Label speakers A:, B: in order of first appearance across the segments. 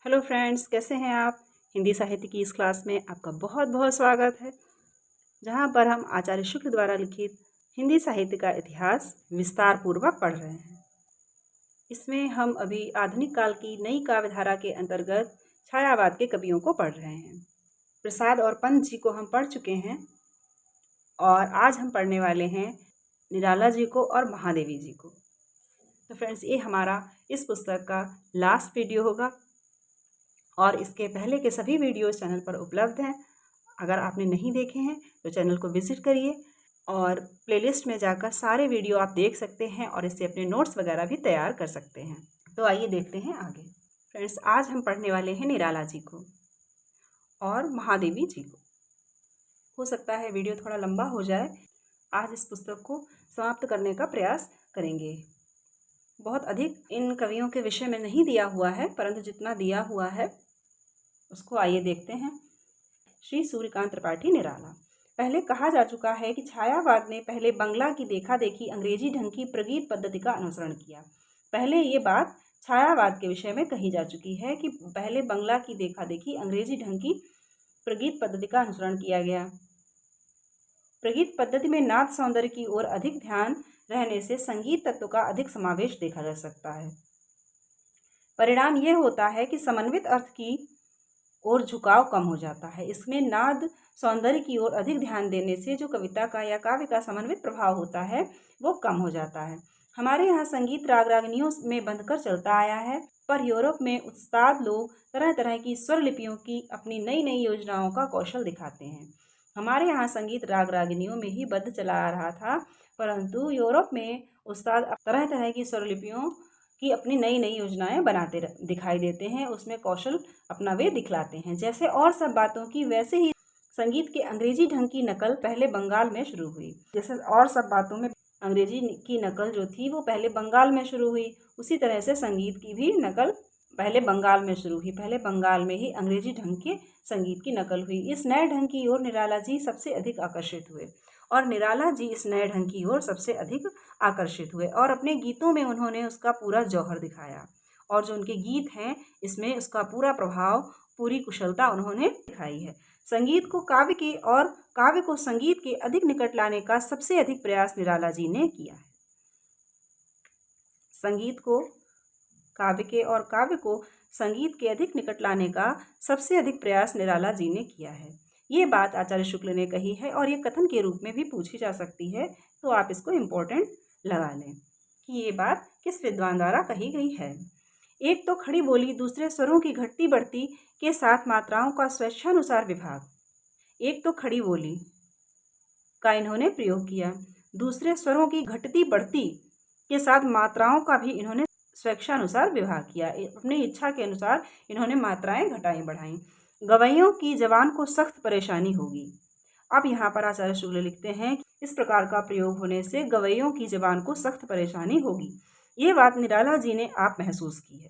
A: Hello friends, कैसे हैं आप। हिंदी साहित्य की इस क्लास में आपका बहुत बहुत स्वागत है, जहां पर हम आचार्य शुक्ल द्वारा लिखित हिंदी साहित्य का इतिहास विस्तार पूर्वक पढ़ रहे हैं। इसमें हम अभी आधुनिक काल की नई काव्यधारा के अंतर्गत छायावाद के कवियों को पढ़ रहे हैं। प्रसाद और पंत जी को हम पढ़ चुके हैं और आज हम पढ़ने वाले हैं निराला जी को और महादेवी जी को। तो फ्रेंड्स, ये हमारा इस पुस्तक का लास्ट वीडियो होगा और इसके पहले के सभी वीडियोस चैनल पर उपलब्ध हैं। अगर आपने नहीं देखे हैं तो चैनल को विजिट करिए और प्लेलिस्ट में जाकर सारे वीडियो आप देख सकते हैं और इससे अपने नोट्स वगैरह भी तैयार कर सकते हैं। तो आइए देखते हैं आगे। फ्रेंड्स, आज हम पढ़ने वाले हैं निराला जी को और महादेवी जी को। हो सकता है वीडियो थोड़ा लंबा हो जाए। आज इस पुस्तक को समाप्त करने का प्रयास करेंगे। बहुत अधिक इन कवियों के विषय में नहीं दिया हुआ है, परंतु जितना दिया हुआ है उसको आइए देखते हैं। श्री सूर्यकांत त्रिपाठी निराला। पहले कहा जा चुका है कि छायावाद ने पहले बंगला की देखा देखी अंग्रेजी ढंग की प्रगीत पद्धति का अनुसरण किया। पहले ये बात छायावाद के विषय में कही जा चुकी है कि पहले बंगला की देखा देखी अंग्रेजी ढंग की प्रगीत पद्धति का अनुसरण किया गया। प्रगीत पद्धति में नाद सौंदर्य की ओर अधिक ध्यान रहने से संगीत तत्व का अधिक समावेश देखा जा सकता है। परिणाम यह होता है कि समन्वित अर्थ की और झुकाव कम हो जाता है। इसमें नाद सौंदर्य की ओर अधिक ध्यान देने से जो कविता का या काव्य का समन्वित प्रभाव होता है वो कम हो जाता है। हमारे यहाँ संगीत राग रागनियों में बंधकर चलता आया है, पर यूरोप में उस्ताद लोग तरह तरह की स्वर लिपियों की अपनी नई नई योजनाओं का कौशल दिखाते हैं। हमारे यहाँ संगीत राग रागनियों में ही बद्ध चला आ रहा था, परंतु यूरोप में उस्ताद तरह तरह की स्वर लिपियों की अपनी नई नई योजनाएं बनाते दिखाई देते हैं, उसमें कौशल अपना वे दिखलाते हैं। जैसे और सब बातों की वैसे ही संगीत के अंग्रेजी ढंग की नकल पहले बंगाल में शुरू हुई। जैसे और सब बातों में अंग्रेजी की नकल जो थी वो पहले बंगाल में शुरू हुई, उसी तरह से संगीत की भी नकल पहले बंगाल में शुरू हुई। पहले बंगाल में ही अंग्रेजी ढंग के संगीत की नकल हुई। इस नए ढंग की ओर निराला जी सबसे अधिक आकर्षित हुए और निराला जी इस नए ढंग की ओर सबसे अधिक आकर्षित हुए और अपने गीतों में उन्होंने उसका पूरा जौहर दिखाया। और जो उनके गीत हैं इसमें उसका पूरा प्रभाव, पूरी कुशलता उन्होंने दिखाई है। संगीत को काव्य के और काव्य को संगीत के अधिक निकट लाने का सबसे अधिक प्रयास निराला जी ने किया है। संगीत को काव्य के और काव्य को संगीत के अधिक निकट लाने का सबसे अधिक प्रयास निराला जी ने किया है। ये बात आचार्य शुक्ल ने कही है और ये कथन के रूप में भी पूछी जा सकती है, तो आप इसको इम्पोर्टेंट लगा लें कि ये बात किस विद्वान द्वारा कही गई है। एक तो खड़ी बोली, दूसरे स्वरों की घटती बढ़ती के साथ मात्राओं का स्वेच्छानुसार विभाग। एक तो खड़ी बोली का इन्होंने प्रयोग किया, दूसरे स्वरों की घटती बढ़ती के साथ मात्राओं का भी इन्होंने स्वेच्छानुसार विभाग किया। अपनी इच्छा के अनुसार इन्होंने मात्राएं घटाई बढ़ाई। गवैयों की जवान को सख्त परेशानी होगी। अब यहाँ पर आचार्य शुक्ल लिखते हैं कि इस प्रकार का प्रयोग होने से गवैयों की जवान को सख्त परेशानी होगी। ये बात निराला जी ने आप महसूस की है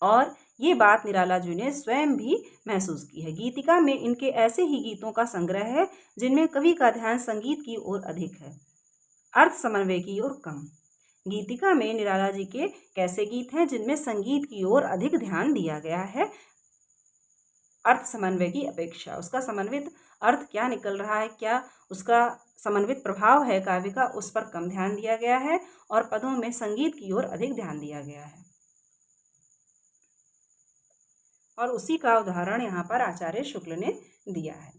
A: और ये बात निराला जी ने स्वयं भी महसूस की है। गीतिका में इनके ऐसे ही गीतों का संग्रह है जिनमें कवि का ध्यान संगीत की ओर अधिक है, अर्थ समन्वय की ओर कम। गीतिका में निराला जी के कैसे गीत हैं जिनमें संगीत की ओर अधिक ध्यान दिया गया है, अर्थ समन्वय की अपेक्षा। उसका समन्वित अर्थ क्या निकल रहा है, क्या उसका समन्वित प्रभाव है काव्य का, उस पर कम ध्यान दिया गया है और पदों में संगीत की ओर अधिक ध्यान दिया गया है। और उसी का उदाहरण यहाँ पर आचार्य शुक्ल ने दिया है।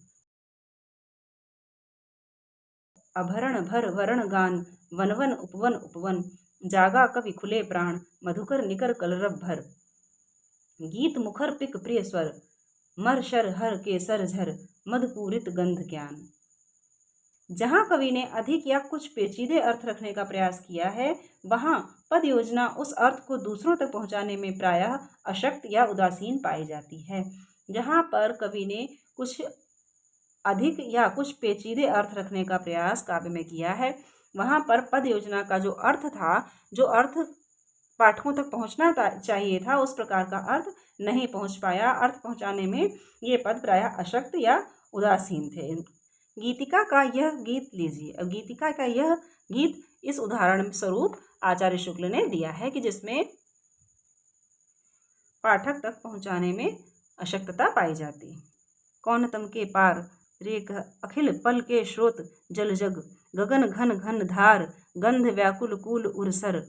A: अभरण भर वरण गान, वनवन उपवन उपवन, जागा कवि खुले प्राण, मधुकर निकर कलरव भर। गीत मुखर पिक प्रिय स्वर, मर शर हर के सर झर, मधुपूरित गंध ज्ञान। जहाँ कवि ने अधिक या कुछ पेचीदे अर्थ रखने का प्रयास किया है, वहाँ पद योजना उस अर्थ को दूसरों तक पहुँचाने में प्रायः अशक्त या उदासीन पाई जाती है। जहाँ पर कवि ने कुछ अधिक या कुछ पेचीदे अर्थ रखने का प्रयास काव्य में किया है, वहाँ पर पद योजना का जो अर्थ था, जो अर्थ पाठकों तक पहुँचना चाहिए था, उस प्रकार का अर्थ नहीं पहुँच पाया। अर्थ पहुँचाने में ये पद प्रायः अशक्त या उदासीन थे। गीतिका का यह गीत लीजिए। अब गीतिका का यह गीत इस उदाहरण स्वरूप आचार्य शुक्ल ने दिया है कि जिसमें पाठक तक पहुँचाने में अशक्तता पाई जाती। कौन तम के पार रेख अखिल पल के स्रोत जल जग, गगन घन घन धार गंध व्याकुल कूल उरसर,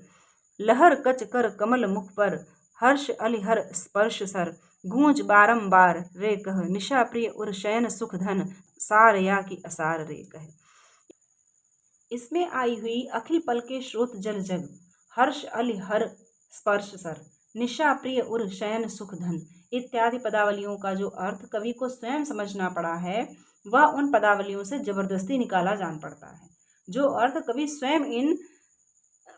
A: लहर कच कर कमल मुख पर हर्ष अलिहर स्पर्श सर, गूंज बारंबार रे कह निशा प्रिय उर शयन सुख धन, सार या की असार रे कह। इसमें आई हुई अखिल पल के स्रोत जल जग, हर्ष अलिहर स्पर्श सर, निशा प्रिय उर शयन सुख धन इत्यादि पदावलियों का जो अर्थ कवि को स्वयं समझना पड़ा है, वह उन पदावलियों से जबरदस्ती निकाला जान पड़ता है। जो अर्थ कवि स्वयं इन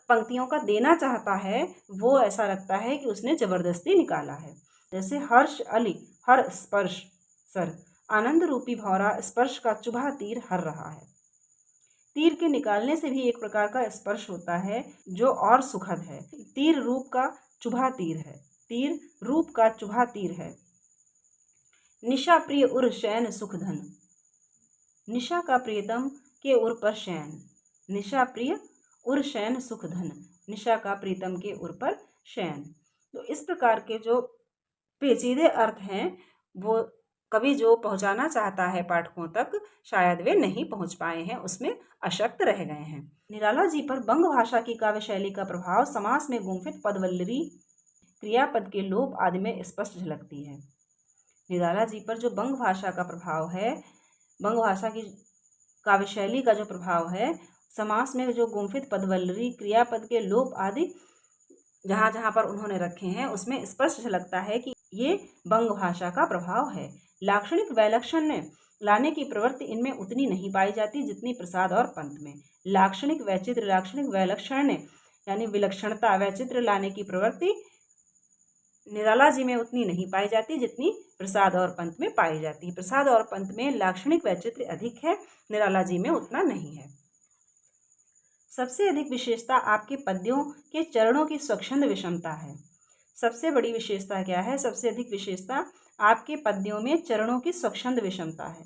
A: पंक्तियों का देना चाहता है, वो ऐसा लगता है कि उसने जबरदस्ती निकाला है। जैसे हर्ष अली हर स्पर्श सर, आनंद रूपी भौरा स्पर्श का चुभा तीर हर रहा है। तीर के निकालने से भी एक प्रकार का स्पर्श होता है जो और सुखद है। तीर रूप का चुभा तीर है, तीर रूप का चुभा तीर है। निशा प्रिय उर शयन सुख धन, निशा का प्रियतम के उर पर शयन, निशा प्रिय उर शयन सुख धन, निशा का प्रीतम के उर पर शयन। तो इस प्रकार के जो पेचीदे अर्थ हैं वो कवि जो पहुंचाना चाहता है पाठकों तक, शायद वे नहीं पहुंच पाए हैं, उसमें अशक्त रह गए हैं। निराला जी पर बंग भाषा की काव्य शैली का प्रभाव समास में गुंफित पदवल्लरी क्रियापद के लोप आदि में स्पष्ट झलकती है। निराला जी पर जो बंग भाषा का प्रभाव है, बंग भाषा की काव्य शैली का जो प्रभाव है, समास में जो गुंफित पदवल्लरी क्रियापद के लोप आदि जहाँ जहाँ पर उन्होंने रखे हैं, उसमें स्पष्ट झलकता है कि ये बंग भाषा का प्रभाव है। लाक्षणिक वैलक्षण्य लाने की प्रवृत्ति इनमें उतनी नहीं पाई जाती जितनी प्रसाद और पंत में। लाक्षणिक वैचित्र, लाक्षणिक वैलक्षण्य यानी विलक्षणता, वैचित्र लाने की प्रवृत्ति निराला जी में उतनी नहीं पाई जाती जितनी प्रसाद और पंत में पाई जाती है। प्रसाद और पंत में लाक्षणिक वैचित्र अधिक है, निराला जी में उतना नहीं है। सबसे अधिक विशेषता आपके पद्यों के चरणों की स्वच्छंद विषमता है। सबसे बड़ी विशेषता क्या है? सबसे अधिक विशेषता आपके पद्यों में चरणों की स्वच्छंद विषमता है।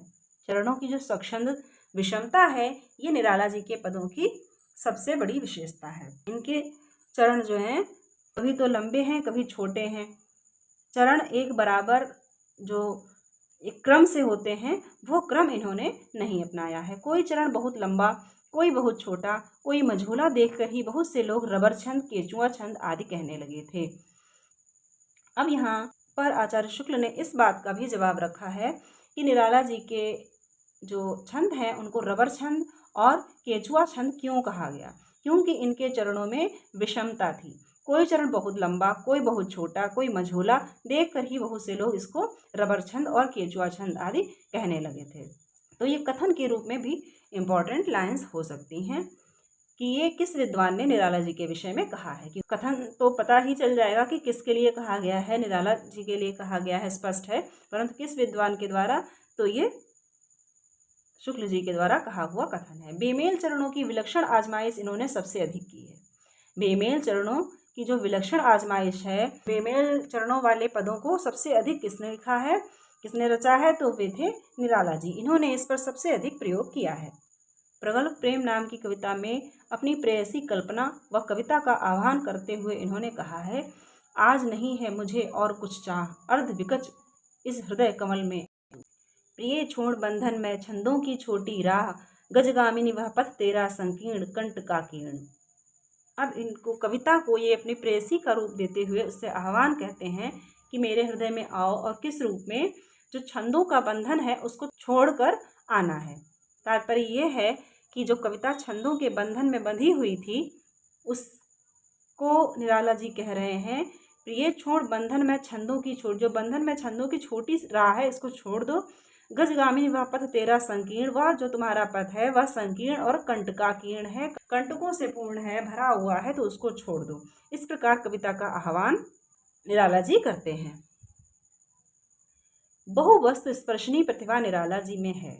A: चरणों की जो स्वच्छंद विषमता है, ये निराला जी के पदों की सबसे बड़ी विशेषता है। इनके चरण जो हैं कभी तो लंबे हैं, कभी छोटे हैं। चरण एक बराबर जो एक क्रम से होते हैं, वो क्रम इन्होंने नहीं अपनाया है। कोई चरण बहुत लंबा, कोई बहुत छोटा, कोई मझोला देखकर ही बहुत से लोग रबर छंद, केचुआ छंद आदि कहने लगे थे। अब यहाँ पर आचार्य शुक्ल ने इस बात का भी जवाब रखा है कि निराला जी के जो छंद हैं उनको रबर छंद और केचुआ छंद क्यों कहा गया, क्योंकि इनके चरणों में विषमता थी। कोई चरण बहुत लंबा, कोई बहुत छोटा, कोई मझोला देखकर ही बहुत से लोग इसको रबर छंद और केचुआ छंद आदि कहने लगे थे। तो ये कथन के रूप में भी इम्पॉर्टेंट लाइंस हो सकती हैं कि ये किस विद्वान ने निराला जी के विषय में कहा है। कि कथन तो पता ही चल जाएगा कि किसके लिए कहा गया है, निराला जी के लिए कहा गया है, स्पष्ट है, परंतु किस विद्वान के द्वारा, तो ये शुक्ल जी के द्वारा कहा हुआ कथन है। बेमेल चरणों की विलक्षण आजमाइश इन्होंने सबसे अधिक की है। बेमेल चरणों की जो विलक्षण आजमाइश है, बेमेल चरणों वाले पदों को सबसे अधिक किसने लिखा है, किसने रचा है, तो वे थे निराला जी। इन्होंने इस पर सबसे अधिक प्रयोग किया है। प्रगल्भ प्रेम नाम की कविता में अपनी प्रेयसी कल्पना व कविता का आह्वान करते हुए इन्होंने कहा है, आज नहीं है मुझे और कुछ चाह, अर्ध विकच इस हृदय कमल में, प्रिय छोड़ बंधन में छंदों की छोटी राह, गजगामिनी वह पथ तेरा संकीर्ण कंट का कीर्ण। अब इनको कविता को ये अपनी प्रेयसी का रूप देते हुए उससे आह्वान कहते हैं कि मेरे हृदय में आओ और किस रूप में, जो छंदों का बंधन है उसको छोड़कर आना है। तात्पर्य ये है कि जो कविता छंदों के बंधन में बंधी हुई थी उसको निराला जी कह रहे हैं, प्रिय छोड़ बंधन में छंदों की छोड़, जो बंधन में छंदों की छोटी राह है इसको छोड़ दो। गजगामिनी वह पथ तेरा संकीर्ण, वह जो तुम्हारा पथ है वह संकीर्ण और कंटकाकीर्ण है, कंटकों से पूर्ण है, भरा हुआ है, तो उसको छोड़ दो। इस प्रकार कविता का आह्वान निराला जी करते हैं। बहुवस्तु स्पर्शनी प्रतिभा निराला जी में है।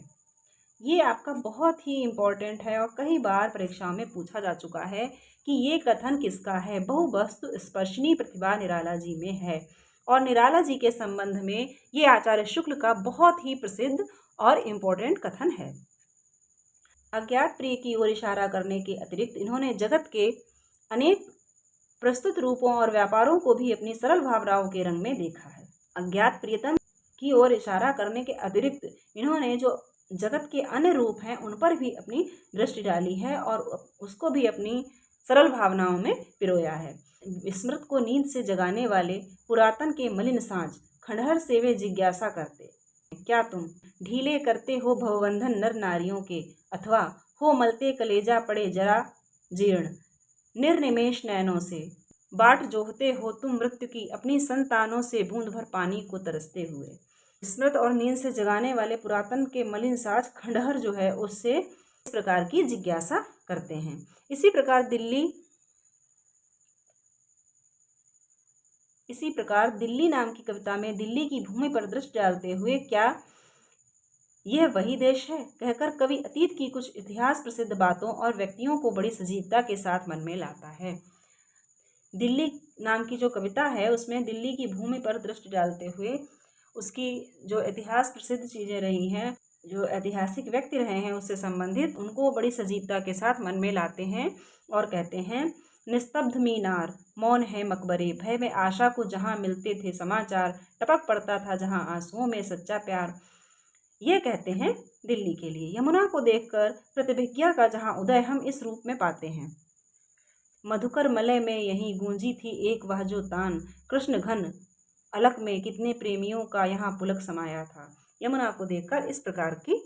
A: ये आपका बहुत ही इम्पोर्टेंट है और कई बार परीक्षाओं में पूछा जा चुका है कि ये कथन किसका है। बहुवस्तु स्पर्शनी प्रतिभा निराला जी में है और निराला जी के संबंध में ये आचार्य शुक्ल का बहुत ही प्रसिद्ध और इम्पोर्टेंट कथन है। अज्ञात प्रिय की ओर इशारा करने के अतिरिक्त इन्होंने जगत के अनेक प्रस्तुत रूपों और व्यापारों को भी अपनी सरल भावनाओं के रंग में देखा है। अज्ञात प्रियतम की ओर इशारा करने के अतिरिक्त इन्होंने जो जगत के अन्य रूप हैं उन पर भी अपनी दृष्टि डाली है और उसको भी अपनी सरल भावनाओं में पिरोया है। विस्मृत को नींद से जगाने वाले पुरातन के मलिन सांझ खंडहर से वे जिज्ञासा करते, क्या तुम ढीले करते हो भवबंधन नर नारियों के, अथवा हो मलते कलेजा पड़े जरा जीर्ण, निर्निमेष नयनों से बाट जोहते हो तुम मृत्यु की अपनी संतानों से बूंद भर पानी को तरसते हुए। विस्मृत और नींद से जगाने वाले पुरातन के मलिन साज खंडहर जो है उससे इस प्रकार की जिज्ञासा करते हैं। इसी प्रकार दिल्ली नाम की कविता में दिल्ली की भूमि पर दृष्टि डालते हुए क्या यह वही देश है कहकर कवि अतीत की कुछ इतिहास प्रसिद्ध बातों और व्यक्तियों को बड़ी सजीवता के साथ मन में लाता है। दिल्ली नाम की जो कविता है उसमें दिल्ली की भूमि पर दृष्टि डालते हुए उसकी जो इतिहास प्रसिद्ध चीज़ें रही हैं, जो ऐतिहासिक व्यक्ति रहे हैं उससे संबंधित, उनको बड़ी सजीवता के साथ मन में लाते हैं और कहते हैं, निस्तब्ध मीनार मौन है मकबरे, भय में आशा को जहाँ मिलते थे समाचार, टपक पड़ता था जहाँ आंसुओं में सच्चा प्यार। ये कहते हैं दिल्ली के लिए। यमुना को देखकर प्रतिभिज्ञा का जहाँ उदय हम इस रूप में पाते हैं, मधुकर मलय में यहीं गूंजी थी एक वह जो तान, कृष्ण घन अलक में कितने प्रेमियों का यहाँ पुलक समाया था। यमुना को देखकर इस प्रकार की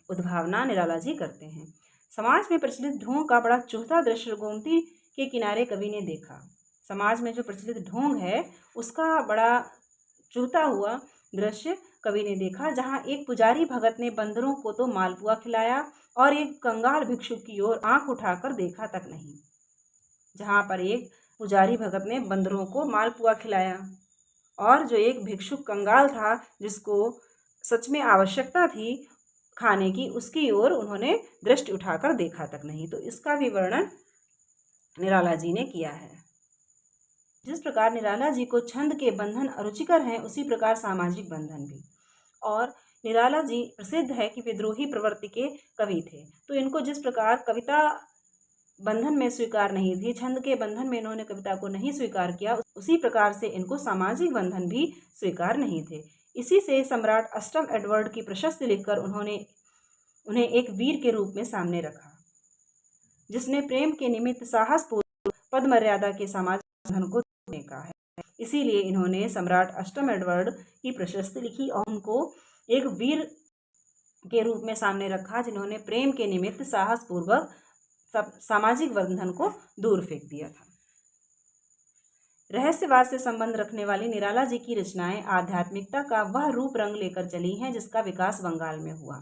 A: उद्भावना निराला जी करते हैं। समाज में प्रचलित ढोंग का बड़ा चौथा दृश्य गोमती के किनारे कवि ने देखा। समाज में जो प्रचलित ढोंग है उसका बड़ा चूता हुआ दृश्य कवि ने देखा, जहाँ एक पुजारी भगत ने बंदरों को तो मालपुआ खिलाया और एक कंगाल भिक्षुक की ओर आंख उठाकर देखा तक नहीं। जहाँ पर एक पुजारी भगत ने बंदरों को मालपुआ खिलाया और जो एक भिक्षुक कंगाल था जिसको सच में आवश्यकता थी खाने की, उसकी ओर उन्होंने दृष्टि उठाकर देखा तक नहीं। तो इसका भी वर्णन निराला जी ने किया है। जिस प्रकार निराला जी को छंद के बंधन अरुचिकर हैं उसी प्रकार सामाजिक बंधन भी। और निराला जी प्रसिद्ध है कि विद्रोही प्रवृत्ति के कवि थे, तो इनको जिस प्रकार कविता बंधन में स्वीकार नहीं थी, छंद के बंधन में इन्होंने कविता को नहीं स्वीकार किया, उसी प्रकार से इनको सामाजिक बंधन भी स्वीकार नहीं थे। इसी से सम्राट अष्टम एडवर्ड की प्रशस्ति लिखकर उन्हें एक वीर के रूप में सामने रखा, जिसने प्रेम के निमित्त साहसपूर्वक पद मर्यादा के सामाजिक बंधन को तोड़ने का है। इसीलिए इन्होंने सम्राट अष्टम एडवर्ड की प्रशस्ति लिखी और उनको एक वीर के रूप में सामने रखा, जिन्होंने प्रेम के निमित्त साहसपूर्वक सामाजिक बंधन को दूर फेंक दिया था। रहस्यवाद से संबंध रखने वाली निराला जी की रचनाएं आध्यात्मिकता का वह रूप रंग लेकर चली हैं जिसका विकास बंगाल में हुआ।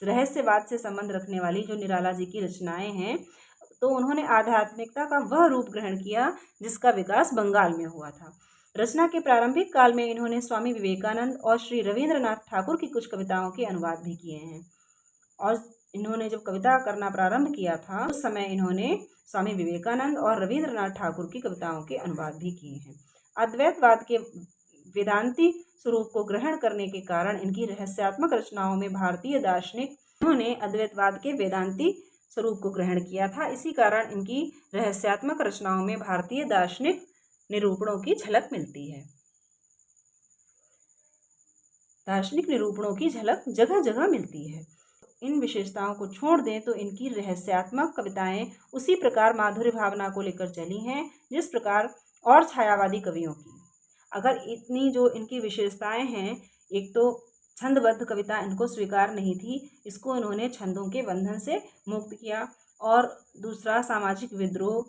A: रहस्यवाद से संबंध रखने वाली जो निराला जी की रचनाएं हैं, तो उन्होंने आध्यात्मिकता का वह रूप ग्रहण किया जिसका विकास बंगाल में हुआ था। रचना के प्रारंभिक काल में इन्होंने स्वामी विवेकानंद और श्री रविंद्रनाथ ठाकुर की कुछ कविताओं के अनुवाद भी किए हैं। और इन्होंने जब कविता करना प्रारंभ किया था उस समय इन्होंने स्वामी विवेकानंद और रविंद्रनाथ ठाकुर की कविताओं के अनुवाद भी किए हैं। अद्वैतवाद के वेदांती स्वरूप को ग्रहण करने के कारण इनकी रहस्यात्मक रचनाओं में भारतीय दार्शनिक, इन्होंने अद्वैतवाद के वेदांती स्वरूप को ग्रहण किया था, इसी कारण इनकी रहस्यात्मक रचनाओं में भारतीय दार्शनिक निरूपणों की झलक मिलती है। दार्शनिक निरूपणों की झलक जगह जगह मिलती है। इन विशेषताओं को छोड़ दें तो इनकी रहस्यात्मक कविताएं उसी प्रकार माधुर्य भावना को लेकर चली हैं जिस प्रकार और छायावादी कवियों की। अगर इतनी जो इनकी विशेषताएं हैं, एक तो छंदबद्ध कविता इनको स्वीकार नहीं थी, इसको इन्होंने छंदों के बंधन से मुक्त किया, और दूसरा सामाजिक विद्रोह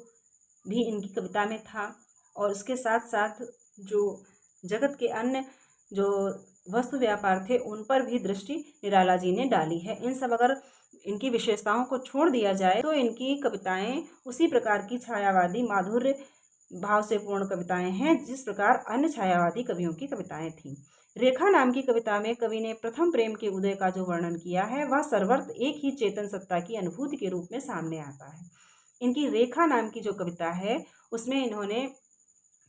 A: भी इनकी कविता में था, और इसके साथ साथ जो जगत के अन्य जो वस्तु व्यापार थे उन पर भी दृष्टि निराला जी ने डाली है। इन सब अगर इनकी विशेषताओं को छोड़ दिया जाए तो इनकी कविताएं उसी प्रकार की छायावादी माधुर्य भाव से पूर्ण कविताएं हैं जिस प्रकार अन्य छायावादी कवियों की कविताएं थीं। रेखा नाम की कविता में कवि ने प्रथम प्रेम के उदय का जो वर्णन किया है वह सर्वत्र एक ही चेतन सत्ता की अनुभूति के रूप में सामने आता है। इनकी रेखा नाम की जो कविता है उसमें इन्होंने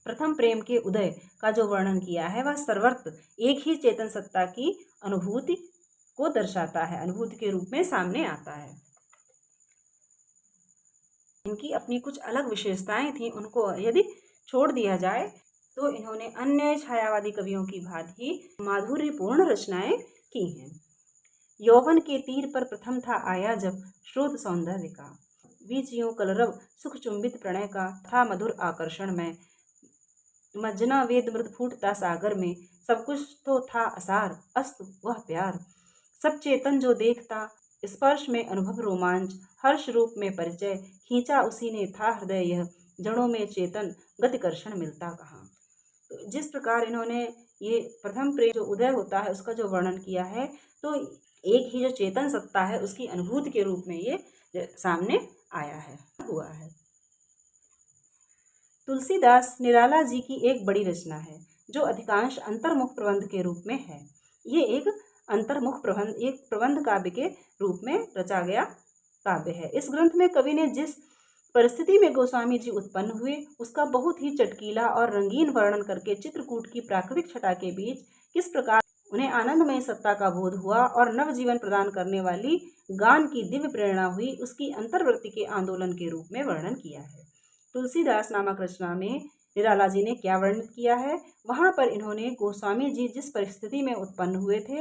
A: प्रथम प्रेम के उदय का जो वर्णन किया है वह सर्वत्र एक ही चेतन सत्ता की अनुभूति को दर्शाता है, अनुभूति के रूप में सामने आता है। इनकी अपनी कुछ अलग विशेषताएं थीं, उनको यदि छोड़ दिया जाए तो इन्होंने अन्य छायावादी कवियों की भांति माधुर्यपूर्ण रचनाएं की हैं। यौवन के तीर पर प्रथम था आया जब स्रोत सौंदर्य का, वीचियों कलरव सुख चुंबित प्रणय का था मधुर आकर्षण में, मज्जना वेद मृद फूटता सागर में, सब कुछ तो था असार अस्तु वह प्यार, सब चेतन जो देखता स्पर्श में अनुभव रोमांच, हर्ष रूप में परिचय खींचा उसी ने था हृदय यह, जड़ों में चेतन गतिकर्षण मिलता कहाँ। तो जिस प्रकार इन्होंने ये प्रथम प्रेम जो उदय होता है उसका जो वर्णन किया है, तो एक ही जो चेतन सत्ता है उसकी अनुभूति के रूप में ये सामने आया है, हुआ है। तुलसीदास निराला जी की एक बड़ी रचना है जो अधिकांश अंतर्मुख प्रबंध के रूप में है। ये एक अंतर्मुख प्रबंध, एक प्रबंध काव्य के रूप में रचा गया काव्य है। इस ग्रंथ में कवि ने जिस परिस्थिति में गोस्वामी जी उत्पन्न हुए उसका बहुत ही चटकीला और रंगीन वर्णन करके चित्रकूट की प्राकृतिक छटा के बीच किस प्रकार उन्हें आनंदमय सत्ता का बोध हुआ और नवजीवन प्रदान करने वाली गान की दिव्य प्रेरणा हुई, उसकी अंतर्वृत्ति के आंदोलन के रूप में वर्णन किया है। तुलसीदास नामक रचना में निराला जी ने क्या वर्णित किया है, वहां पर इन्होंने गोस्वामी जी जिस परिस्थिति में उत्पन्न हुए थे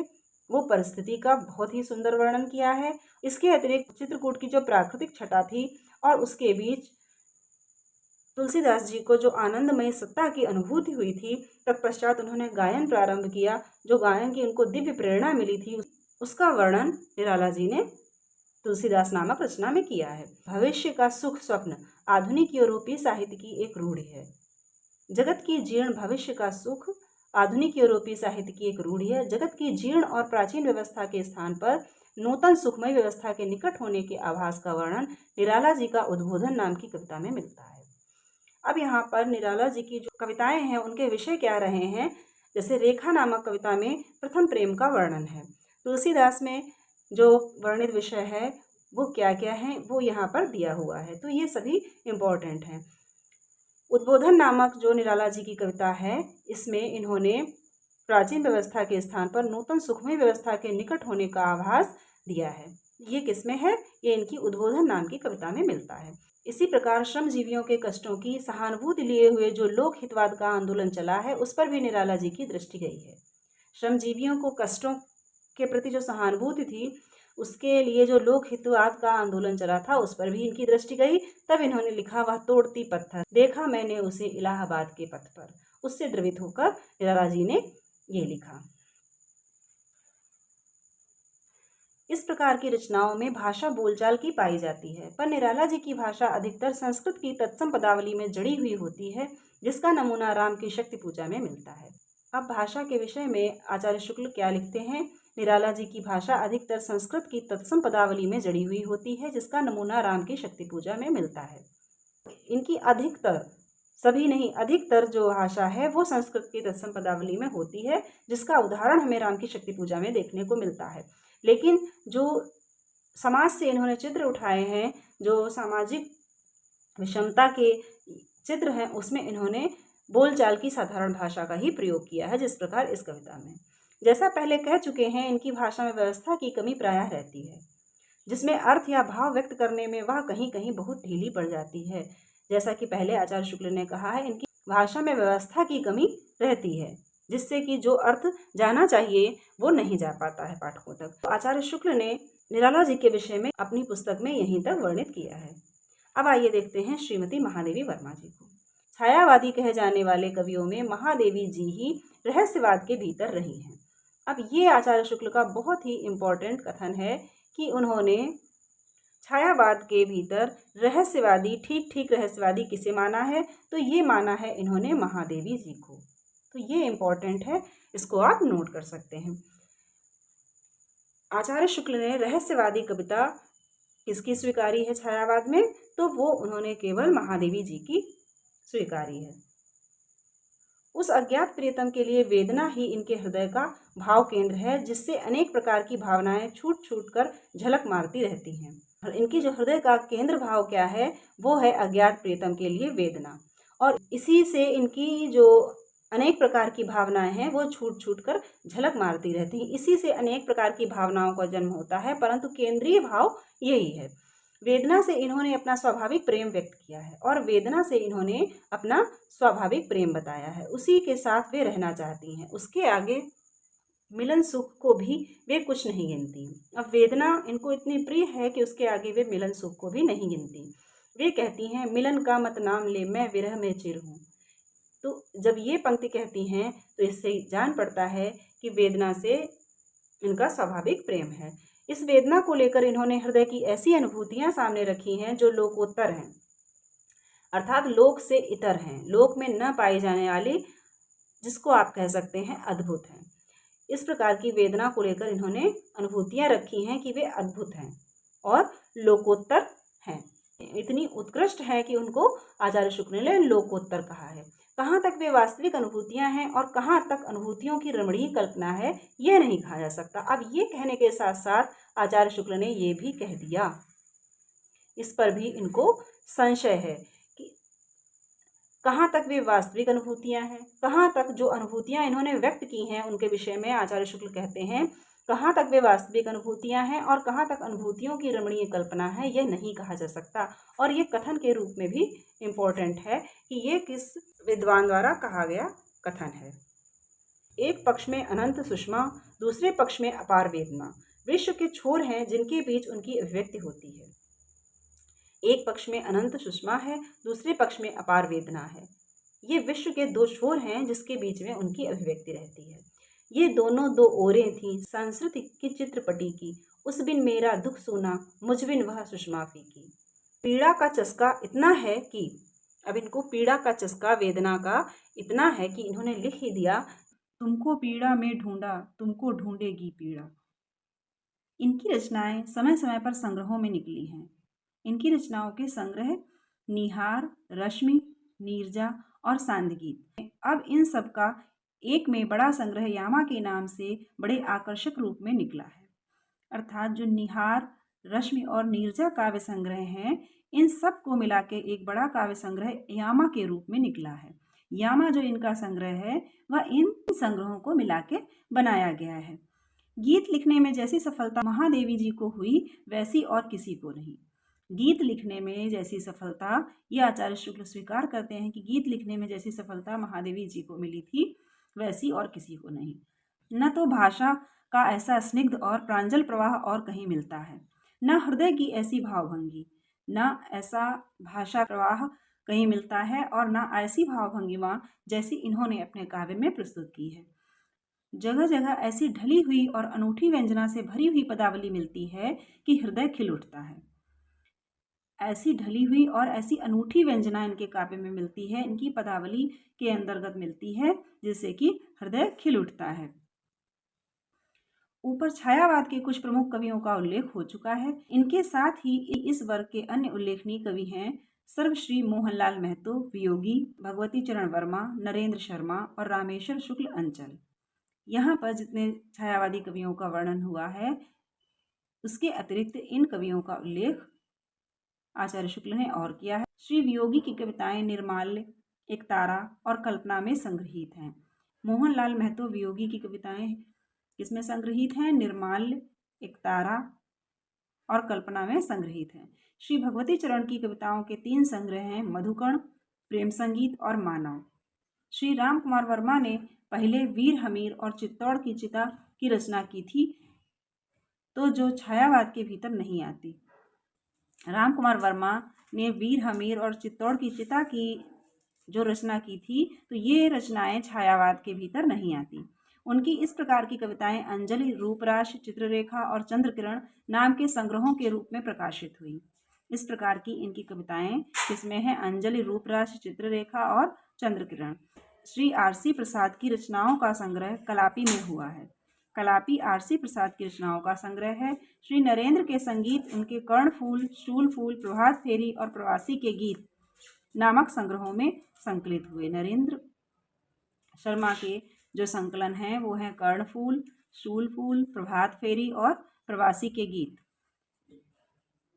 A: वो परिस्थिति का बहुत ही सुंदर वर्णन किया है। इसके अतिरिक्त चित्रकूट की जो प्राकृतिक छटा थी और उसके बीच तुलसीदास जी को जो आनंदमय सत्ता की अनुभूति हुई थी, तत्पश्चात उन्होंने गायन प्रारंभ किया। जो गायन की उनको दिव्य प्रेरणा मिली थी उसका वर्णन निराला जी ने तुलसीदास नामक रचना में किया है। भविष्य का सुख स्वप्न आधुनिक यूरोपीय साहित्य की एक रूढ़ि है। जगत की जीर्ण भविष्य का सुख आधुनिक यूरोपीय साहित्य की एक रूढ़ि है। जगत की जीर्ण और प्राचीन व्यवस्था के स्थान पर नूतन सुखमय व्यवस्था के निकट होने के आभास का वर्णन निराला जी का उद्बोधन नाम की कविता में मिलता है। अब यहाँ पर निराला जी की जो कविताएं हैं उनके विषय क्या रहे हैं, जैसे रेखा नामक कविता में प्रथम प्रेम का वर्णन है। तुलसीदास में जो वर्णित विषय है वो क्या क्या है वो यहाँ पर दिया हुआ है, तो ये सभी इम्पोर्टेंट हैं। उद्बोधन नामक जो निराला जी की कविता है इसमें इन्होंने प्राचीन व्यवस्था के स्थान पर नूतन सुखमय व्यवस्था के निकट होने का आभास दिया है। ये किसमें है, ये इनकी उद्बोधन नाम की कविता में मिलता है। इसी प्रकार श्रमजीवियों के कष्टों की सहानुभूति लिए हुए जो लोक हितवाद का आंदोलन चला है उस पर भी निराला जी की दृष्टि गई है। श्रमजीवियों को कष्टों के प्रति जो सहानुभूति थी उसके लिए जो लोक हितवाद का आंदोलन चला था उस पर भी इनकी दृष्टि गई। तब इन्होंने लिखा वह तोड़ती पत्थर देखा मैंने उसे इलाहाबाद के पथ पर, उससे द्रवित होकर निराला जी ने ये लिखा। इस प्रकार की रचनाओं में भाषा बोलचाल की पाई जाती है, पर निराला जी की भाषा अधिकतर संस्कृत की तत्सम पदावली में जड़ी हुई होती है, जिसका नमूना राम की शक्ति पूजा में मिलता है। अब भाषा के विषय में आचार्य शुक्ल क्या लिखते हैं, निराला जी की भाषा अधिकतर संस्कृत की तत्सम पदावली में जड़ी हुई होती है, जिसका नमूना राम की शक्ति पूजा में मिलता है। इनकी अधिकतर, सभी नहीं, अधिकतर जो भाषा है वो संस्कृत की तत्सम पदावली में होती है, जिसका उदाहरण हमें राम की शक्ति पूजा में देखने को मिलता है। लेकिन जो समाज से इन्होंने चित्र उठाए हैं, जो सामाजिक विषमता के चित्र हैं, उसमें इन्होंने बोलचाल की साधारण भाषा का ही प्रयोग किया है, जिस प्रकार इस कविता में। जैसा पहले कह चुके हैं, इनकी भाषा में व्यवस्था की कमी प्रायः रहती है, जिसमें अर्थ या भाव व्यक्त करने में वह कहीं कहीं बहुत ढीली पड़ जाती है। जैसा कि पहले आचार्य शुक्ल ने कहा है, इनकी भाषा में व्यवस्था की कमी रहती है, जिससे कि जो अर्थ जाना चाहिए वो नहीं जा पाता है पाठकों तक। तो आचार्य शुक्ल ने निराला जी के विषय में अपनी पुस्तक में यहीं तक वर्णित किया है। अब आइए देखते हैं श्रीमती महादेवी वर्मा जी को। छायावादी कहे जाने वाले कवियों में महादेवी जी ही रहस्यवाद के भीतर रही हैं। अब ये आचार्य शुक्ल का बहुत ही इम्पोर्टेंट कथन है कि उन्होंने छायावाद के भीतर रहस्यवादी, ठीक ठीक रहस्यवादी किसे माना है, तो ये माना है इन्होंने महादेवी जी को। तो ये इम्पोर्टेंट है, इसको आप नोट कर सकते हैं। आचार्य शुक्ल ने रहस्यवादी कविता किसकी स्वीकारी है छायावाद में, तो वो उन्होंने केवल महादेवी जी की स्वीकारी है। उस अज्ञात प्रियतम के लिए वेदना ही इनके हृदय का भाव केंद्र है, जिससे अनेक प्रकार की भावनाएं छूट छूट कर झलक मारती रहती हैं। और इनकी जो हृदय का केंद्र भाव क्या है, वो है अज्ञात प्रियतम के लिए वेदना, और इसी से इनकी जो अनेक प्रकार की भावनाएं हैं वो छूट छूट कर झलक मारती रहती हैं। इसी से अनेक प्रकार की भावनाओं का जन्म होता है, परंतु केंद्रीय भाव यही है। वेदना से इन्होंने अपना स्वाभाविक प्रेम व्यक्त किया है और वेदना से इन्होंने अपना स्वाभाविक प्रेम बताया है। उसी के साथ वे रहना चाहती हैं, उसके आगे मिलन सुख को भी वे कुछ नहीं गिनती। अब वेदना इनको इतनी प्रिय है कि उसके आगे वे मिलन सुख को भी नहीं गिनती। वे कहती हैं, मिलन का मत नाम ले, मैं विरह में चिर हूँ। तो जब ये पंक्ति कहती हैं तो इससे जान पड़ता है कि वेदना से इनका स्वाभाविक प्रेम है। इस वेदना को लेकर इन्होंने हृदय की ऐसी अनुभूतियां सामने रखी हैं जो लोकोत्तर हैं, अर्थात लोक से इतर हैं, लोक में न पाई जाने वाली, जिसको आप कह सकते हैं अद्भुत हैं। इस प्रकार की वेदना को लेकर इन्होंने अनुभूतियां रखी हैं कि वे अद्भुत हैं और लोकोत्तर हैं, इतनी उत्कृष्ट है कि उनको आचार्य शुक्ल ने लोकोत्तर कहा है। कहाँ तक वे वास्तविक अनुभूतियां हैं और कहाँ तक अनुभूतियों की रमणीय कल्पना है, यह नहीं कहा जा सकता। अब ये कहने के साथ साथ आचार्य शुक्ल ने ये भी कह दिया, इस पर भी इनको संशय है कि कहाँ तक वे वास्तविक अनुभूतियां हैं, कहाँ तक जो अनुभूतियां इन्होंने व्यक्त की हैं उनके विषय में आचार्य शुक्ल कहते हैं कहाँ तक वे वास्तविक अनुभूतियां हैं और कहाँ तक अनुभूतियों की रमणीय कल्पना है, यह नहीं कहा जा सकता। और ये कथन के रूप में भी इम्पोर्टेंट है कि ये किस विद्वान द्वारा कहा गया कथन है। एक पक्ष में अनंत सुषमा, दूसरे पक्ष में अपार वेदना, विश्व के छोर हैं जिनके बीच उनकी अभिव्यक्ति होती है। एक पक्ष में अनंत सुषमा है, दूसरे पक्ष में अपार वेदना है। ये विश्व के दो छोर हैं जिसके बीच में उनकी अभिव्यक्ति रहती है। ये दोनों दो ओरें थीं संस्कृति की चित्रपटी की, उस बिन मेरा दुख सूना, मुझ बिन वह सुषमा फीकी। पीड़ा का चस्का इतना है कि अब इनको पीड़ा का चस्का वेदना का इतना है कि इन्होंने लिख ही दिया, तुमको पीड़ा में ढूंढा, तुमको ढूंढेगी पीड़ा। इनकी रचनाएं समय समय पर संग्रहों में निकली हैं। इनकी रचनाओं के संग्रह निहार, रश्मि, नीरजा और सांदगीत। अब इन सब का एक में बड़ा संग्रह यामा के नाम से बड़े आकर्षक रूप में निकला है। अर्थात जो निहार, रश्मि और नीरजा काव्य संग्रह हैं, इन सब को मिला के एक बड़ा काव्य संग्रह यामा के रूप में निकला है। यामा जो इनका संग्रह है वह इन संग्रहों को मिला के बनाया गया है। गीत लिखने में जैसी सफलता महादेवी जी को हुई वैसी और किसी को नहीं। गीत लिखने में जैसी सफलता, ये आचार्य शुक्ल स्वीकार करते हैं कि गीत लिखने में जैसी सफलता महादेवी जी को मिली थी वैसी और किसी को नहीं। न तो भाषा का ऐसा स्निग्ध और प्रांजल प्रवाह और कहीं मिलता है, न हृदय की ऐसी भावभंगी, न ऐसा भाषा प्रवाह कहीं मिलता है और न ऐसी भावभंगिमा जैसी इन्होंने अपने काव्य में प्रस्तुत की है। जगह जगह ऐसी ढली हुई और अनूठी व्यंजना से भरी हुई पदावली मिलती है कि हृदय खिल उठता है। ऐसी ढली हुई और ऐसी अनूठी व्यंजना इनके काव्य में मिलती है, इनकी पदावली के अंतर्गत मिलती है, जिससे कि हृदय खिल उठता है। ऊपर छायावाद के कुछ प्रमुख कवियों का उल्लेख हो चुका है। इनके साथ ही इस वर्ग के अन्य उल्लेखनीय कवि हैं सर्वश्री मोहनलाल महतो वियोगी, भगवती चरण वर्मा, नरेंद्र शर्मा और रामेश्वर शुक्ल अंचल। यहाँ पर जितने छायावादी कवियों का वर्णन हुआ है उसके अतिरिक्त इन कवियों का उल्लेख आचार्य शुक्ल ने और किया है। श्री वियोगी की कविताएं निर्माल्य, एक तारा और कल्पना में संग्रहित हैं। मोहनलाल महतो वियोगी की कविताएं किसमें संग्रहित हैं? निर्माल्य, एक तारा और कल्पना में संग्रहित हैं। श्री भगवती चरण की कविताओं के 3 संग्रह हैं, मधुकण, प्रेम संगीत और मानव। श्री राम कुमार वर्मा ने पहले वीर हमीर और चित्तौड़ की चिता की रचना की थी, तो जो छायावाद के भीतर नहीं आती। राम कुमार वर्मा ने वीर हमीर और चित्तौड़ की चिता की जो रचना की थी, तो ये रचनाएं छायावाद के भीतर नहीं आती। उनकी इस प्रकार की कविताएं अंजलि, रूपराश, चित्ररेखा और चंद्रकिरण नाम के संग्रहों के रूप में प्रकाशित हुई। इस प्रकार की इनकी कविताएं किसमें हैं? अंजलि, रूपराश, चित्ररेखा और चंद्रकिरण। श्री आरसी प्रसाद की रचनाओं का संग्रह कलापी में हुआ है। कलापी आरसी प्रसाद की रचनाओं का संग्रह है। श्री नरेंद्र के संगीत उनके कर्णफूल, शूलफूल, प्रभात फेरी और प्रवासी के गीत नामक संग्रहों में संकलित हुए। नरेंद्र शर्मा के जो संकलन हैं वो हैं कर्णफूल, शूलफूल, प्रभात फेरी और प्रवासी के गीत।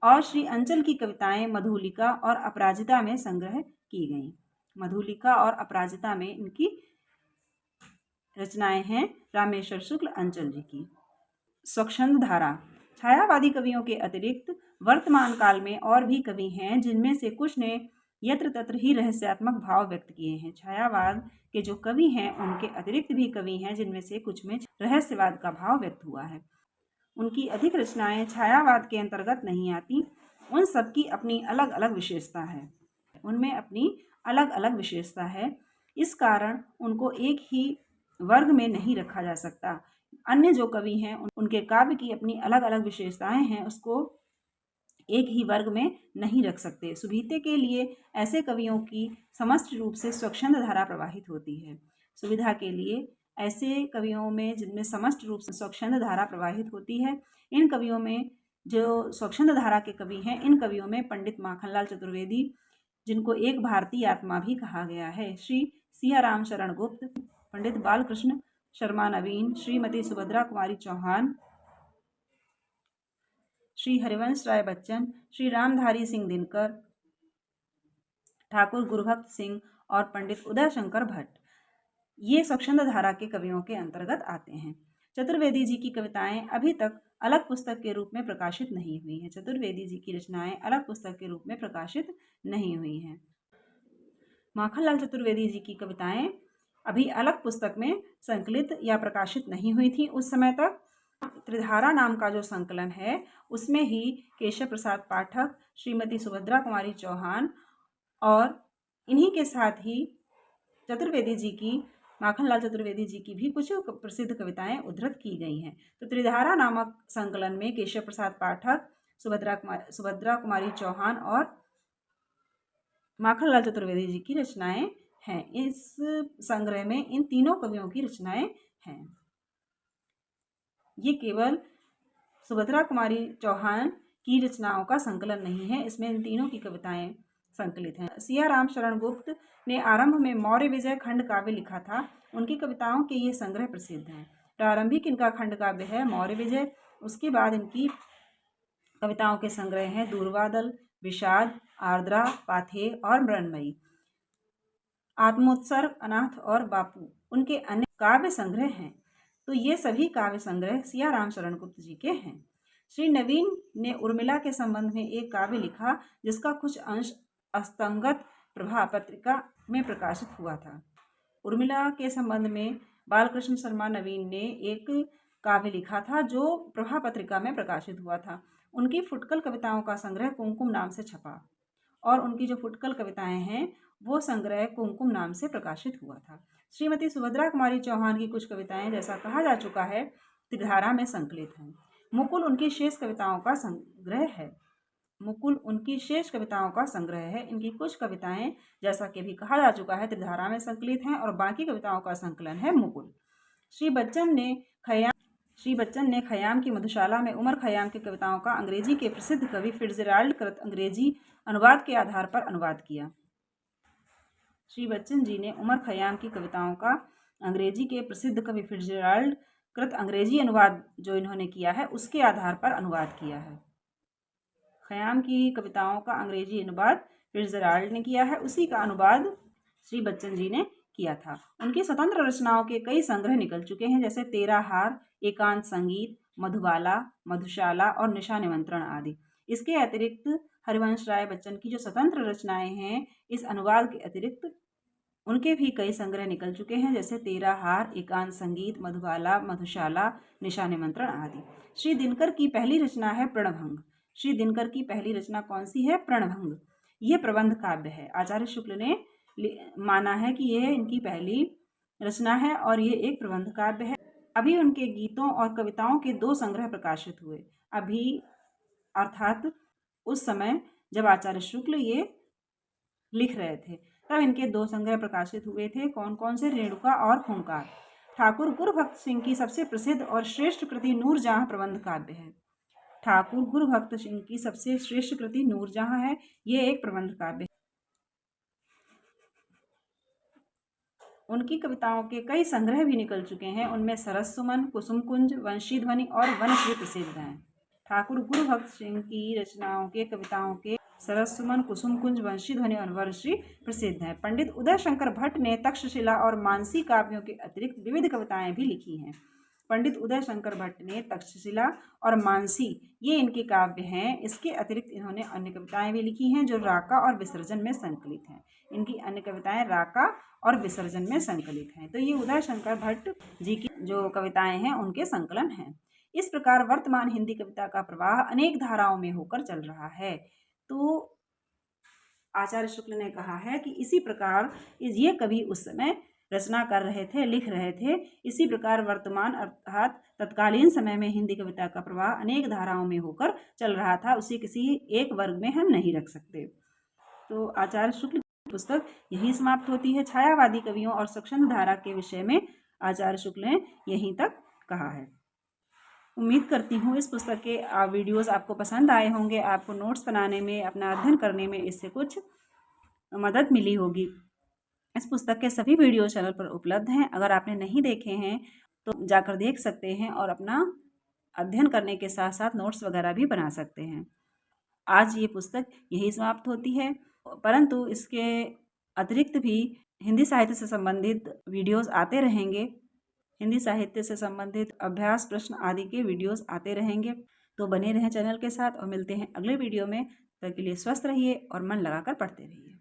A: और श्री अंचल की कविताएं मधुलिका और अपराजिता में संग्रह की गई। मधुलिका और अपराजिता में इनकी रचनाएं हैं रामेश्वर शुक्ल अंचल जी की। स्वच्छंद धारा। छायावादी कवियों के अतिरिक्त वर्तमान काल में और भी कवि हैं जिनमें से कुछ ने यत्र तत्र ही रहस्यात्मक भाव व्यक्त किए हैं। छायावाद के जो कवि हैं उनके अतिरिक्त भी कवि हैं जिनमें से कुछ में रहस्यवाद का भाव व्यक्त हुआ है। उनकी अधिक रचनाएं छायावाद के अंतर्गत नहीं आती। उन सबकी अपनी अलग अलग विशेषता है, उनमें अपनी अलग अलग विशेषता है। इस कारण उनको एक ही वर्ग में नहीं रखा जा सकता। अन्य जो कवि हैं उनके काव्य की अपनी अलग अलग विशेषताएं हैं, उसको एक ही वर्ग में नहीं रख सकते। सुविधे के लिए ऐसे कवियों की समस्त रूप से स्वच्छंद धारा प्रवाहित होती है। सुविधा के लिए ऐसे कवियों में जिनमें समस्त रूप से स्वच्छंद धारा प्रवाहित होती है, इन कवियों में जो स्वच्छंद धारा के कवि हैं, इन कवियों में पंडित माखनलाल चतुर्वेदी, जिनको एक भारतीय आत्मा भी कहा गया है, श्री सियाराम शरण गुप्त, पंडित बालकृष्ण शर्मा नवीन, श्रीमती सुभद्रा कुमारी चौहान, श्री हरिवंश राय बच्चन, श्री रामधारी सिंह दिनकर, ठाकुर गुरुभक्त सिंह और पंडित उदय शंकर भट्ट, ये स्वच्छंद धारा के कवियों के अंतर्गत आते हैं। चतुर्वेदी जी की कविताएं अभी तक अलग पुस्तक के रूप में प्रकाशित नहीं हुई हैं। चतुर्वेदी जी की रचनाएं अलग पुस्तक के रूप में प्रकाशित नहीं हुई हैं। माखनलाल चतुर्वेदी जी की कविताएं अभी अलग पुस्तक में संकलित या प्रकाशित नहीं हुई थी उस समय तक। त्रिधारा नाम का जो संकलन है उसमें ही केशव प्रसाद पाठक, श्रीमती सुभद्रा कुमारी चौहान और इन्हीं के साथ ही चतुर्वेदी जी की, माखनलाल चतुर्वेदी जी की भी कुछ प्रसिद्ध कविताएं उद्धृत की गई हैं। तो त्रिधारा नामक संकलन में केशव प्रसाद पाठक, सुभद्रा कुमारी चौहान और माखनलाल चतुर्वेदी जी की रचनाएं हैं। इस संग्रह में इन तीनों कवियों की रचनाएं हैं। ये केवल सुभद्रा कुमारी चौहान की रचनाओं का संकलन नहीं है, इसमें इन तीनों की कविताएं संकलित हैं। सियाराम शरण गुप्त ने आरंभ में मौर्य विजय खंड काव्य लिखा था। उनकी कविताओं के ये संग्रह प्रसिद्ध हैं। प्रारंभिक इनका खंड काव्य है मौर्य विजय। उसके बाद इनकी कविताओं के संग्रह हैं दूरबादल, विषाद, आर्द्रा, पाथेय और मृण्मयी, आत्मोत्सर्ग, अनाथ और बापू उनके अन्य काव्य संग्रह हैं। तो ये सभी काव्य संग्रह सियाराम शरण गुप्त जी के हैं। श्री नवीन ने उर्मिला के संबंध में एक काव्य लिखा जिसका कुछ अंश अस्तंगत प्रभा पत्रिका में प्रकाशित हुआ था। उर्मिला के संबंध में बालकृष्ण शर्मा नवीन ने एक काव्य लिखा था जो प्रभा पत्रिका में प्रकाशित हुआ था। उनकी फुटकल कविताओं का संग्रह कुमकुम नाम से छपा और उनकी जो फुटकल कविताएं हैं वो संग्रह कुमकुम नाम से प्रकाशित हुआ था। श्रीमती सुभद्रा कुमारी चौहान की कुछ कविताएं, जैसा कहा जा चुका है, त्रिधारा में संकलित हैं। मुकुल उनकी शेष कविताओं का संग्रह है। मुकुल उनकी शेष कविताओं का संग्रह है। इनकी कुछ कविताएं, जैसा कि भी कहा जा चुका है, त्रिधारा में संकलित हैं और बाकी कविताओं का संकलन है मुकुल। श्री बच्चन ने खयाम की मधुशाला में उमर खयाम की कविताओं का अंग्रेजी के प्रसिद्ध कवि फिट्जराल्ड कृत अंग्रेजी अनुवाद के आधार पर अनुवाद किया। श्री बच्चन जी ने उमर खयाम की कविताओं का अंग्रेजी के प्रसिद्ध कवि फिट्जराल्ड कृत अंग्रेजी अनुवाद जो इन्होंने किया है उसके आधार पर अनुवाद किया है। खयाम की कविताओं का अंग्रेजी अनुवाद फिट्जराल्ड ने किया है, उसी का अनुवाद श्री बच्चन जी ने किया था। उनकी स्वतंत्र रचनाओं के कई संग्रह निकल चुके हैं, जैसे तेरा हार, एकांत संगीत, मधुबाला, मधुशाला और निशा निमंत्रण आदि। इसके अतिरिक्त हरिवंश राय बच्चन की जो स्वतंत्र रचनाएं हैं, इस अनुवाद के अतिरिक्त उनके भी कई संग्रह निकल चुके हैं, जैसे तेरा हार, एकांत संगीत, मधुबाला, मधुशाला, निशा निमंत्रण आदि। श्री दिनकर की पहली रचना है प्रणभंग। श्री दिनकर की पहली रचना कौन सी है? प्रणभंग। ये प्रबंध काव्य है। आचार्य शुक्ल ने माना है कि यह इनकी पहली रचना है और ये एक प्रबंध काव्य है। अभी उनके गीतों और कविताओं के 2 संग्रह प्रकाशित हुए। अभी अर्थात उस समय जब आचार्य शुक्ल ये लिख रहे थे तब इनके 2 संग्रह प्रकाशित हुए थे। कौन कौन से? रेणुका और खूंखार। ठाकुर गुरुभक्त सिंह की सबसे प्रसिद्ध और श्रेष्ठ कृति नूरजहां प्रबंध काव्य है। ठाकुर गुरुभक्त सिंह की सबसे श्रेष्ठ कृति नूरजहां है। ये एक प्रबंध काव्य है। उनकी कविताओं के कई संग्रह भी निकल चुके हैं। उनमें सरस सुमन, कुसुम कुंज, वंशी ध्वनि और वनश्री प्रसिद्ध हैं। ठाकुर गुरुभक्त सिंह की रचनाओं के कविताओं के सरस सुमन, कुसुम कुंज, वंशी ध्वनि और वनश्री प्रसिद्ध हैं। पंडित उदय शंकर भट्ट ने तक्षशिला और मानसी काव्यों के अतिरिक्त विविध कविताएं भी लिखी हैं। पंडित उदय शंकर भट्ट ने तक्षशिला और मानसी ये इनके काव्य हैं। इसके अतिरिक्त इन्होंने अन्य कविताएं भी लिखी हैं जो राका और विसर्जन में संकलित हैं। इनकी अन्य कविताएं राका और विसर्जन में संकलित हैं। तो ये उदय शंकर भट्ट जी की जो कविताएं हैं उनके संकलन हैं। इस प्रकार वर्तमान हिंदी कविता का प्रवाह अनेक धाराओं में होकर चल रहा है। तो आचार्य शुक्ल ने कहा है कि इसी प्रकार ये कवि उस समय रचना कर रहे थे, लिख रहे थे। इसी प्रकार वर्तमान अर्थात तत्कालीन समय में हिंदी कविता का प्रवाह अनेक धाराओं में होकर चल रहा था। उसे किसी एक वर्ग में हम नहीं रख सकते। तो आचार्य शुक्ल की पुस्तक यही समाप्त होती है। छायावादी कवियों और स्वच्छंद धारा के विषय में आचार्य शुक्ल ने यहीं तक कहा है। उम्मीद करती हूँ इस पुस्तक के वीडियोस आपको पसंद आए होंगे। आपको नोट्स बनाने में, अपना अध्ययन करने में इससे कुछ मदद मिली होगी। इस पुस्तक के सभी वीडियो चैनल पर उपलब्ध हैं। अगर आपने नहीं देखे हैं तो जाकर देख सकते हैं और अपना अध्ययन करने के साथ साथ नोट्स वगैरह भी बना सकते हैं। आज ये पुस्तक यही समाप्त होती है, परंतु इसके अतिरिक्त भी हिंदी साहित्य से संबंधित वीडियोस आते रहेंगे। हिंदी साहित्य से संबंधित अभ्यास प्रश्न आदि के वीडियोस आते रहेंगे। तो बने रहें चैनल के साथ और मिलते हैं अगले वीडियो में। तब तक के लिए स्वस्थ रहिए और मन लगाकर पढ़ते रहिए।